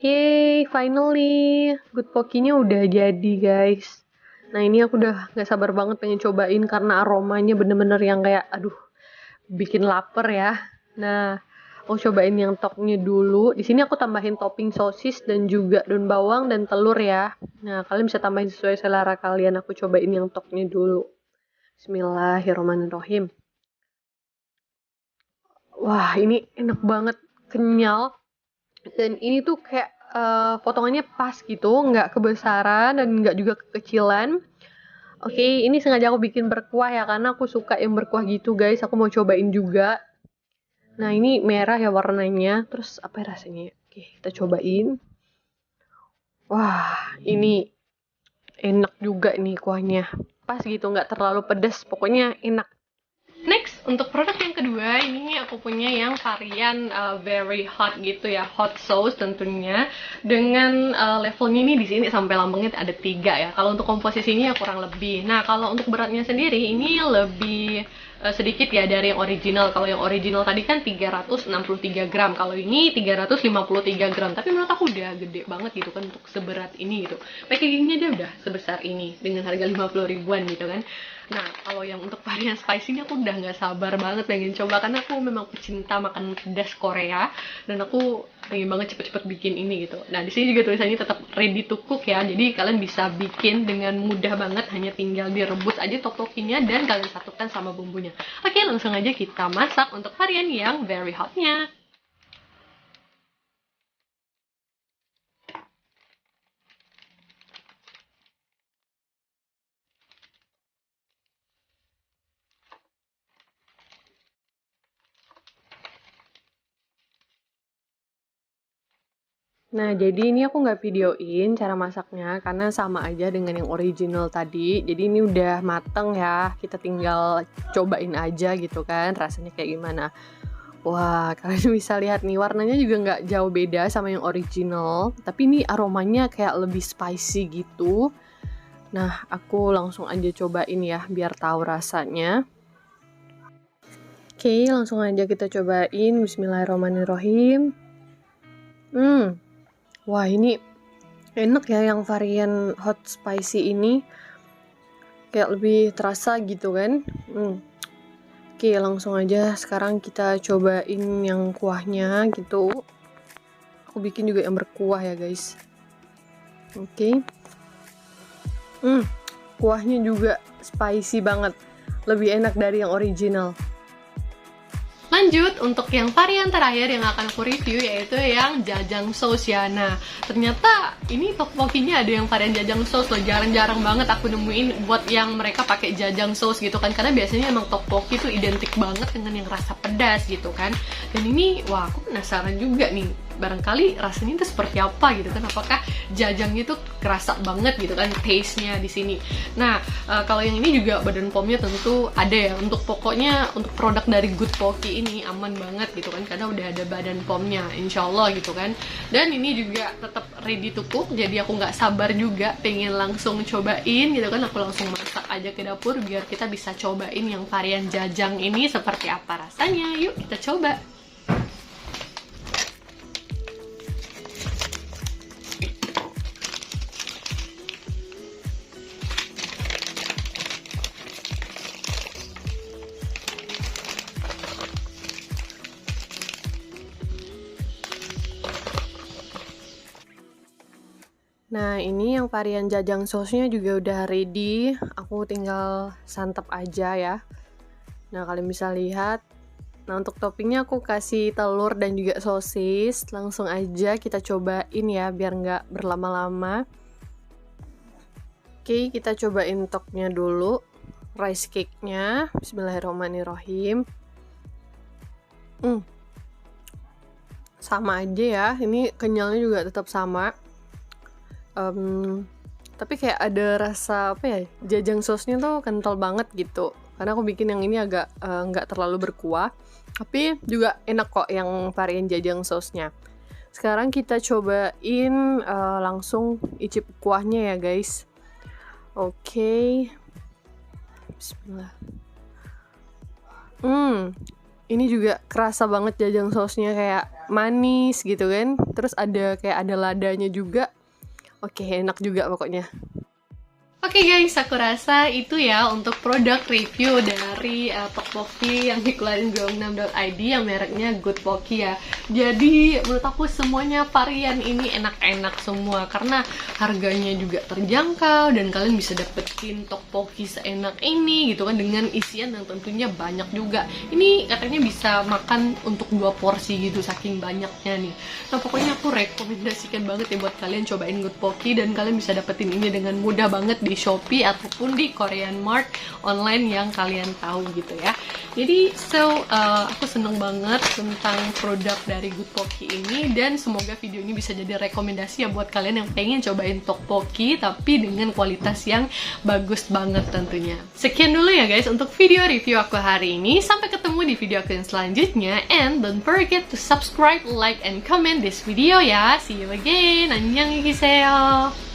Yeay, finally. Good Pocky-nya udah jadi, guys. Nah, ini aku udah gak sabar banget pengen cobain karena aromanya bener-bener yang kayak, aduh, bikin lapar ya. Nah, aku cobain yang toknya dulu. Di sini aku tambahin topping sosis dan juga daun bawang dan telur ya. Nah, kalian bisa tambahin sesuai selera kalian. Aku cobain yang toknya dulu. Bismillahirrahmanirrahim. Wah, ini enak banget, kenyal. Dan ini tuh kayak potongannya pas gitu, nggak kebesaran dan nggak juga kekecilan. Oke, ini sengaja aku bikin berkuah ya, karena aku suka yang berkuah gitu guys. Aku mau cobain juga. Nah, ini merah ya warnanya. Terus apa ya rasanya? Oke, kita cobain. Wah, ini enak juga nih kuahnya. Pas gitu, nggak terlalu pedas. Pokoknya enak. Next, untuk produk yang kedua, ini aku punya yang varian very hot gitu ya, hot sauce tentunya. Dengan levelnya ini di sini sampai lambangnya ada 3 ya. Kalau untuk komposisinya kurang lebih. Nah, kalau untuk beratnya sendiri ini lebih sedikit ya dari yang original. Kalau yang original tadi kan 363 gram, kalau ini 353 gram. Tapi menurut aku udah gede banget gitu kan untuk seberat ini gitu. Packagingnya dia udah sebesar ini dengan harga 50 ribuan gitu kan. Nah, kalau yang untuk varian spicy ini aku udah nggak sabar banget pengen coba karena aku memang pecinta makan pedas Korea dan aku pengen banget cepet-cepet bikin ini gitu. Nah, di sini juga tulisannya tetap ready to cook ya. Jadi kalian bisa bikin dengan mudah banget, hanya tinggal direbus aja tteokbokkinya dan kalian satukan sama bumbunya. Oke, langsung aja kita masak untuk varian yang very hotnya. Nah, jadi ini aku nggak videoin cara masaknya karena sama aja dengan yang original tadi. Jadi ini udah mateng ya, kita tinggal cobain aja gitu kan, rasanya kayak gimana. Wah, kalian bisa lihat nih, warnanya juga nggak jauh beda sama yang original. Tapi ini aromanya kayak lebih spicy gitu. Nah, aku langsung aja cobain ya, biar tahu rasanya. Oke, langsung aja kita cobain. Bismillahirrahmanirrahim. Wah, ini enak ya yang varian hot spicy ini. Kayak lebih terasa gitu kan. Oke, langsung aja sekarang kita cobain yang kuahnya gitu. Aku bikin juga yang berkuah ya guys. Oke. Kuahnya juga spicy banget. Lebih enak dari yang original. Lanjut, untuk yang varian terakhir yang akan aku review yaitu yang jajang sauce ya. Nah, ternyata ini tteokbokkinya ada yang varian jajang sauce loh. Jarang-jarang banget aku nemuin buat yang mereka pakai jajang sauce gitu kan. Karena biasanya emang tteokbokki itu identik banget dengan yang rasa pedas gitu kan. Dan ini, wah aku penasaran juga nih. Barangkali rasanya itu seperti apa gitu kan, apakah jajangnya itu kerasa banget gitu kan taste-nya di sini. Nah, kalau yang ini juga badan pomnya tentu ada ya, untuk pokoknya untuk produk dari Good Pocky ini aman banget gitu kan karena udah ada badan pomnya insyaallah gitu kan. Dan ini juga tetap ready to cook, jadi aku nggak sabar juga pengen langsung cobain gitu kan. Aku langsung masak aja ke dapur biar kita bisa cobain yang varian jajang ini seperti apa rasanya. Yuk kita coba. Nah, ini yang varian jajang sauce-nya juga udah ready. Aku tinggal santap aja ya. Nah, kalian bisa lihat. Nah, untuk toppingnya aku kasih telur dan juga sosis. Langsung aja kita cobain ya, biar nggak berlama-lama. Oke, kita cobain toknya dulu. Rice cake-nya. Bismillahirrahmanirrahim. Sama aja ya. Ini kenyalnya juga tetap sama. Tapi kayak ada rasa apa ya, jajang sauce-nya tuh kental banget gitu karena aku bikin yang ini agak nggak terlalu berkuah, tapi juga enak kok yang varian jajang sauce-nya. Sekarang kita cobain langsung icip kuahnya ya guys. Oke. Bismillah. Ini juga kerasa banget jajang sauce-nya, kayak manis gitu kan. Terus ada kayak ada ladanya juga. Oke, enak juga pokoknya. Oke guys, aku rasa itu ya untuk produk review dari tteokbokki yang dikeluarin Gyeongnam.id yang mereknya Good Pokki ya. Jadi menurut aku semuanya varian ini enak-enak semua karena harganya juga terjangkau dan kalian bisa dapetin tteokbokki seenak ini gitu kan dengan isian yang tentunya banyak juga. Ini katanya bisa makan untuk 2 porsi gitu saking banyaknya nih. Nah pokoknya aku rekomendasikan banget ya buat kalian cobain Good Pokki dan kalian bisa dapetin ini dengan mudah banget di Shopee ataupun di Korean Mart online yang kalian tahu gitu ya. Jadi aku seneng banget tentang produk dari Good Pokki ini dan semoga video ini bisa jadi rekomendasi ya buat kalian yang pengen cobain tteokbokki tapi dengan kualitas yang bagus banget tentunya. Sekian dulu ya guys untuk video review aku hari ini. Sampai ketemu di video aku yang selanjutnya and don't forget to subscribe, like, and comment this video ya. See you again. Annyeonghaseyo.